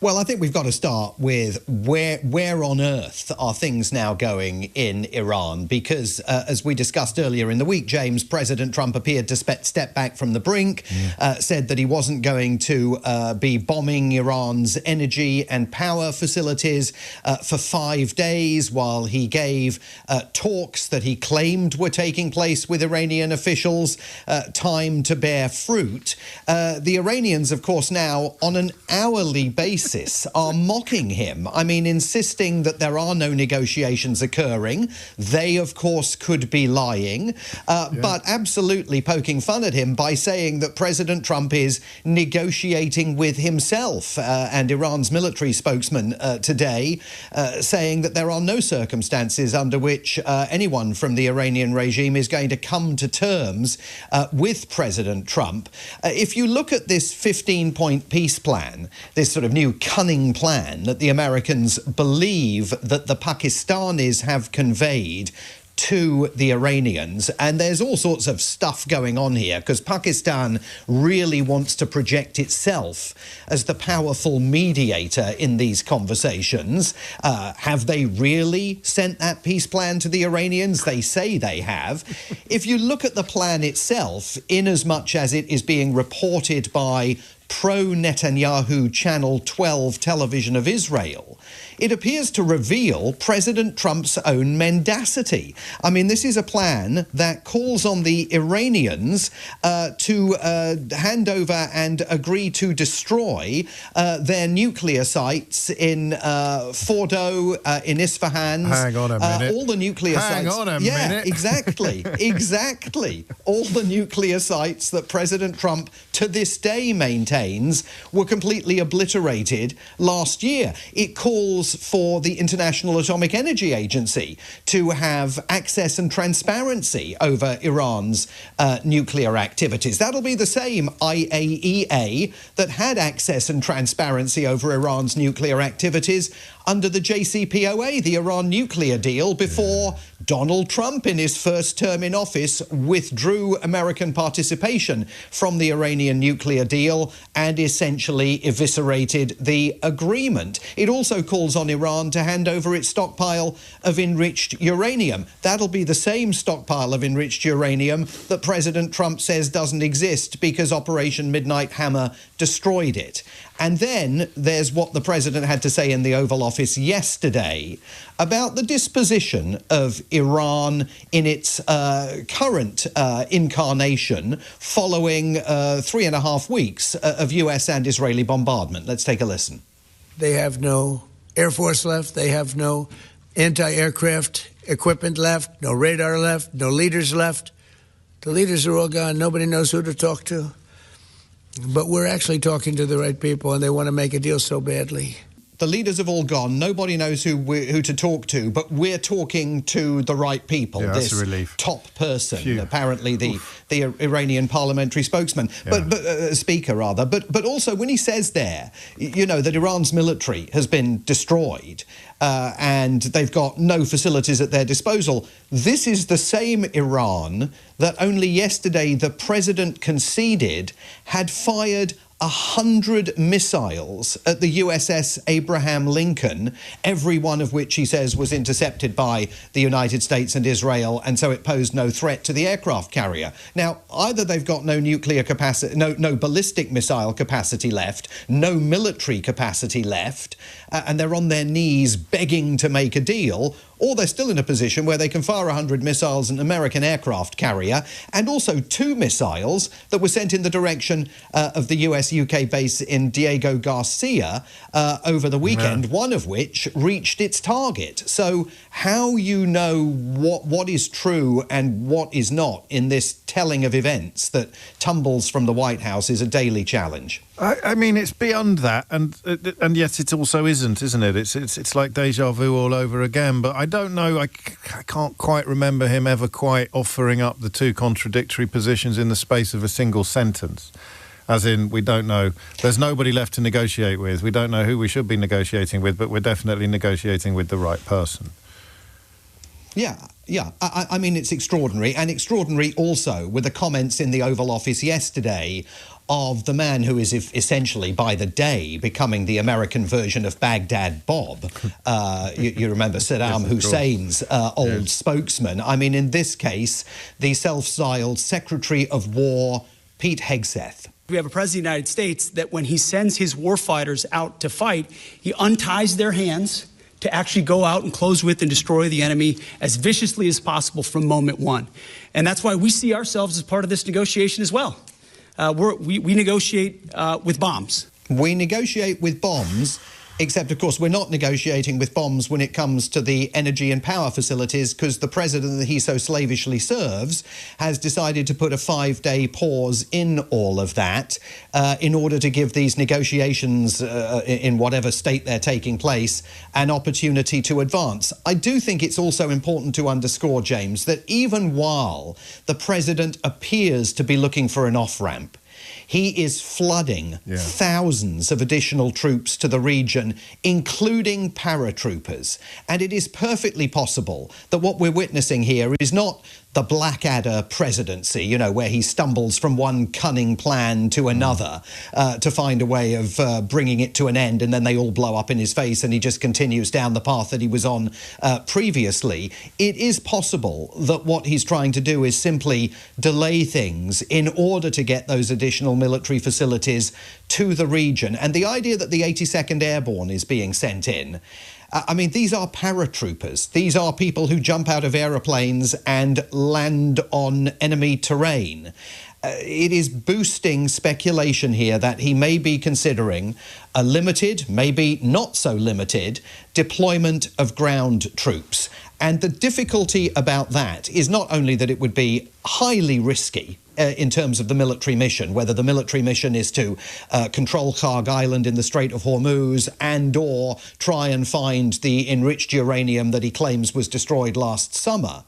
Well, I think we've got to start with where on earth are things now going in Iran? Because, as we discussed earlier in the week, James, President Trump appeared to step back from the brink, said that he wasn't going to be bombing Iran's energy and power facilities for 5 days while he gave talks that he claimed were taking place with Iranian officials time to bear fruit. The Iranians, of course, now on an hourly basis are mocking him. I mean, insisting that there are no negotiations occurring. They, of course, could be lying, but absolutely poking fun at him by saying that President Trump is negotiating with himself. And Iran's military spokesman today saying that there are no circumstances under which anyone from the Iranian regime is going to come to terms with President Trump. If you look at this 15-point peace plan, this sort of new cunning plan that the Americans believe that the Pakistanis have conveyed to the Iranians, and there's all sorts of stuff going on here because Pakistan really wants to project itself as the powerful mediator in these conversations. Have they really sent that peace plan to the Iranians? They say they have. If you look at the plan itself, in as much as it is being reported by pro-Netanyahu Channel 12 television of Israel, it appears to reveal President Trump's own mendacity. I mean, this is a plan that calls on the Iranians to hand over and agree to destroy their nuclear sites in Fordo, in Isfahan. Hang on a minute. All the nuclear sites. Hang on a minute. minute. Exactly. Exactly. All the nuclear sites that President Trump to this day maintains were completely obliterated last year. It calls for the International Atomic Energy Agency to have access and transparency over Iran's nuclear activities. That'll be the same IAEA that had access and transparency over Iran's nuclear activities under the JCPOA, the Iran nuclear deal, before Donald Trump, in his first term in office, withdrew American participation from the Iranian nuclear deal and essentially eviscerated the agreement. It also calls on Iran to hand over its stockpile of enriched uranium. That'll be the same stockpile of enriched uranium that President Trump says doesn't exist because Operation Midnight Hammer destroyed it. And then there's what the president had to say in the Oval Office yesterday about the disposition of Iran in its current incarnation following 3.5 weeks of US and Israeli bombardment. Let's take a listen. They have no Air Force left. They have no anti-aircraft equipment left, no radar left, no leaders left. The leaders are all gone. Nobody knows who to talk to. But we're actually talking to the right people, and they want to make a deal so badly. The leaders have all gone. Nobody knows who to talk to, but we're talking to the right people. Yeah, this that's a relief. Top person, Phew. Apparently the Iranian parliamentary spokesman, Yeah. speaker rather. But also when he says there, you know, that Iran's military has been destroyed and they've got no facilities at their disposal. This is the same Iran that only yesterday the president conceded had fired 100 missiles at the USS Abraham Lincoln, every one of which he says was intercepted by the United States and Israel, and so it posed no threat to the aircraft carrier. Now, either they've got no nuclear capacity, no ballistic missile capacity left, no military capacity left, and they're on their knees begging to make a deal, or they're still in a position where they can fire 100 missiles at an American aircraft carrier, and also 2 missiles that were sent in the direction of the US-UK base in Diego Garcia over the weekend, one of which reached its target. So how you know what is true and what is not in this telling of events that tumbles from the White House is a daily challenge. I mean, it's beyond that, and yet it also isn't it? It's like deja vu all over again. But I don't know. I can't quite remember him ever quite offering up the two contradictory positions in the space of a single sentence. As in, we don't know. There's nobody left to negotiate with. We don't know who we should be negotiating with, but we're definitely negotiating with the right person. Yeah. I mean, it's extraordinary, and extraordinary also with the comments in the Oval Office yesterday of the man who is essentially, by the day, becoming the American version of Baghdad Bob. You remember Saddam Hussein's old spokesman. I mean, in this case, the self-styled Secretary of War, Pete Hegseth. We have a president of the United States that when he sends his warfighters out to fight, he unties their hands to actually go out and close with and destroy the enemy as viciously as possible from moment one. And that's why we see ourselves as part of this negotiation as well. We negotiate with bombs. We negotiate with bombs, except, of course, we're not negotiating with bombs when it comes to the energy and power facilities, because the president that he so slavishly serves has decided to put a 5-day pause in all of that in order to give these negotiations, in whatever state they're taking place, an opportunity to advance. I do think it's also important to underscore, James, that even while the president appears to be looking for an off-ramp, he is flooding thousands of additional troops to the region, including paratroopers. And it is perfectly possible that what we're witnessing here is not the Blackadder presidency, you know, where he stumbles from one cunning plan to another to find a way of bringing it to an end, and then they all blow up in his face and he just continues down the path that he was on previously. It is possible that what he's trying to do is simply delay things in order to get those additional military facilities to the region. And the idea that the 82nd Airborne is being sent in, I mean, these are paratroopers. These are people who jump out of aeroplanes and land on enemy terrain. It is boosting speculation here that he may be considering a limited, maybe not so limited, deployment of ground troops. And the difficulty about that is not only that it would be highly risky in terms of the military mission, whether the military mission is to control Kharg Island in the Strait of Hormuz and or try and find the enriched uranium that he claims was destroyed last summer.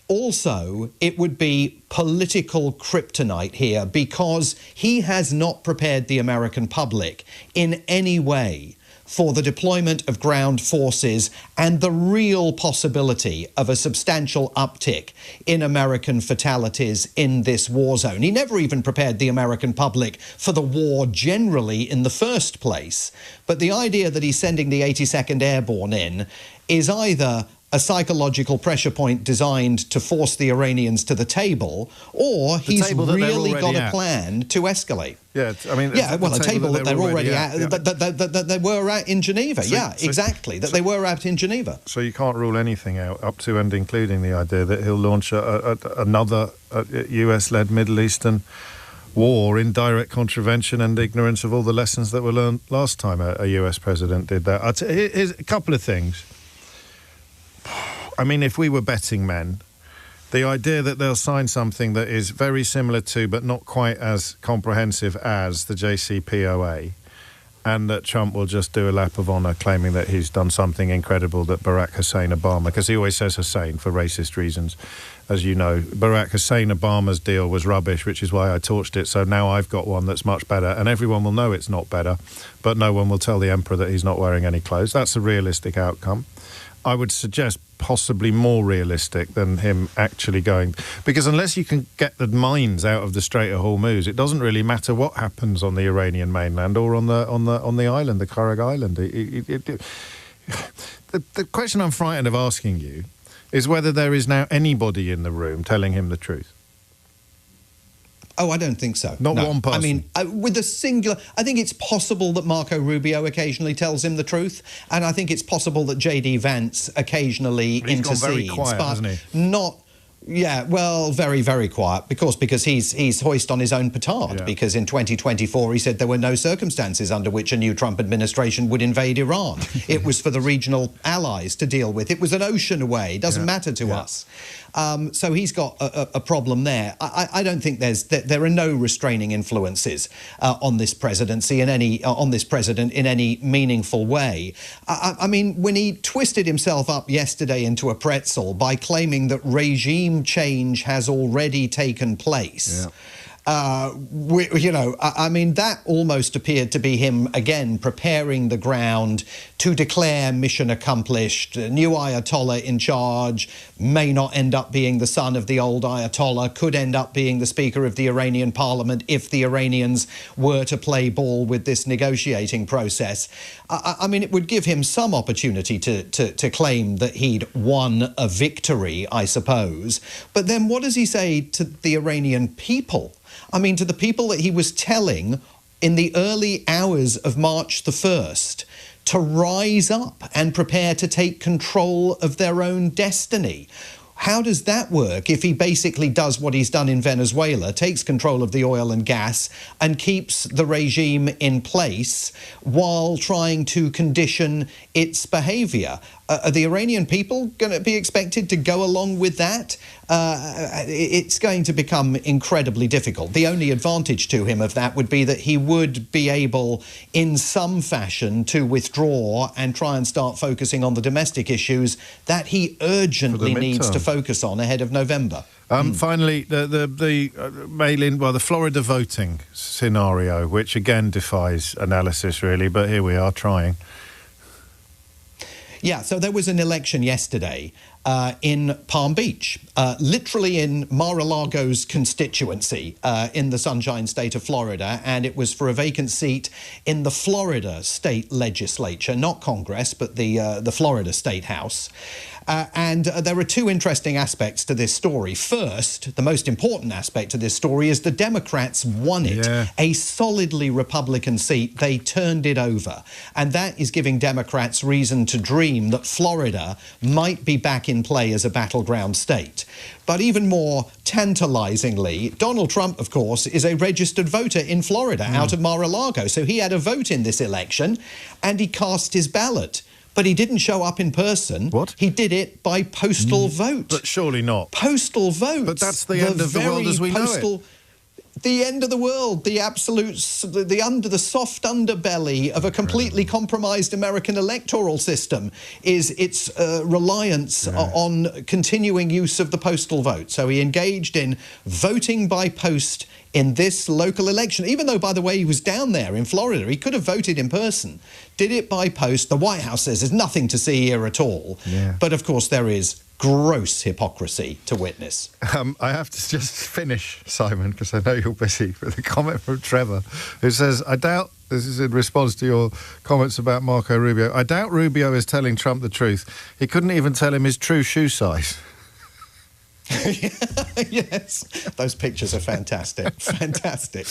Also, it would be political kryptonite here because he has not prepared the American public in any way for the deployment of ground forces and the real possibility of a substantial uptick in American fatalities in this war zone. He never even prepared the American public for the war generally in the first place. But the idea that he's sending the 82nd Airborne in is either a psychological pressure point designed to force the Iranians to the table, or he's really got a plan to escalate. Yeah, I mean, yeah, well, a table that they're already at, that they were at in Geneva. So, exactly, that they were at in Geneva. So you can't rule anything out, up to and including the idea that he'll launch another US-led Middle Eastern war in direct contravention and ignorance of all the lessons that were learned last time a US president did that. Here's a couple of things. I mean, if we were betting men, the idea that they'll sign something that is very similar to but not quite as comprehensive as the JCPOA, and that Trump will just do a lap of honour claiming that he's done something incredible that Barack Hussein Obama, because he always says Hussein for racist reasons, as you know. Barack Hussein Obama's deal was rubbish, which is why I torched it, so now I've got one that's much better, and everyone will know it's not better, but no one will tell the emperor that he's not wearing any clothes. That's a realistic outcome. I would suggest possibly more realistic than him actually going, because unless you can get the mines out of the Strait of Hormuz, it doesn't really matter what happens on the Iranian mainland or on the island, the Kharg Island. The question I'm frightened of asking you is whether there is now anybody in the room telling him the truth. Oh, I don't think so. Not one person. I mean, with a singular... I think it's possible that Marco Rubio occasionally tells him the truth, and I think it's possible that J.D. Vance occasionally intercedes. He's gone very quiet, hasn't he? Not... Yeah, well, very, very quiet, because he's hoist on his own petard, because in 2024 he said there were no circumstances under which a new Trump administration would invade Iran. It was for the regional allies to deal with. It was an ocean away. It doesn't matter to us. So he's got a problem there. I don't think there are no restraining influences on this presidency in any meaningful way. I mean, when he twisted himself up yesterday into a pretzel by claiming that regime change has already taken place. I mean, that almost appeared to be him, again, preparing the ground to declare mission accomplished. A new Ayatollah in charge may not end up being the son of the old Ayatollah, could end up being the Speaker of the Iranian parliament if the Iranians were to play ball with this negotiating process. I mean, it would give him some opportunity to claim that he'd won a victory, I suppose. But then what does he say to the Iranian people? I mean, to the people that he was telling in the early hours of March the 1st to rise up and prepare to take control of their own destiny. How does that work if he basically does what he's done in Venezuela, takes control of the oil and gas and keeps the regime in place while trying to condition its behaviour? Are the Iranian people going to be expected to go along with that? It's going to become incredibly difficult. The only advantage to him of that would be that he would be able, in some fashion, to withdraw and try and start focusing on the domestic issues that he urgently needs to focus on ahead of November. Finally, the mail-in, the Florida voting scenario, which again defies analysis, really, but here we are trying. Yeah, so there was an election yesterday in Palm Beach, literally in Mar-a-Lago's constituency in the Sunshine State of Florida, and it was for a vacant seat in the Florida State Legislature, not Congress, but the Florida State House. And there are two interesting aspects to this story. First, the most important aspect of this story is the Democrats won it. Yeah. A solidly Republican seat. They turned it over. And that is giving Democrats reason to dream that Florida might be back in play as a battleground state. But even more tantalizingly, Donald Trump, of course, is a registered voter in Florida out of Mar-a-Lago. So he had a vote in this election and he cast his ballot. But he didn't show up in person. What? He did it by postal vote. But surely not. Postal vote. But that's the end of the world as we know it. The end of the world, the soft underbelly of a completely compromised American electoral system is its reliance on continuing use of the postal vote. So he engaged in voting by post in this local election, even though, by the way, he was down there in Florida. He could have voted in person, did it by post. The White House says there's nothing to see here at all. Yeah. But, of course, there is gross hypocrisy to witness. I have to just finish, Simon, because I know you're busy, with a comment from Trevor, who says, I doubt, this is in response to your comments about Marco Rubio, I doubt Rubio is telling Trump the truth. He couldn't even tell him his true shoe size. Yes, those pictures are fantastic. Fantastic.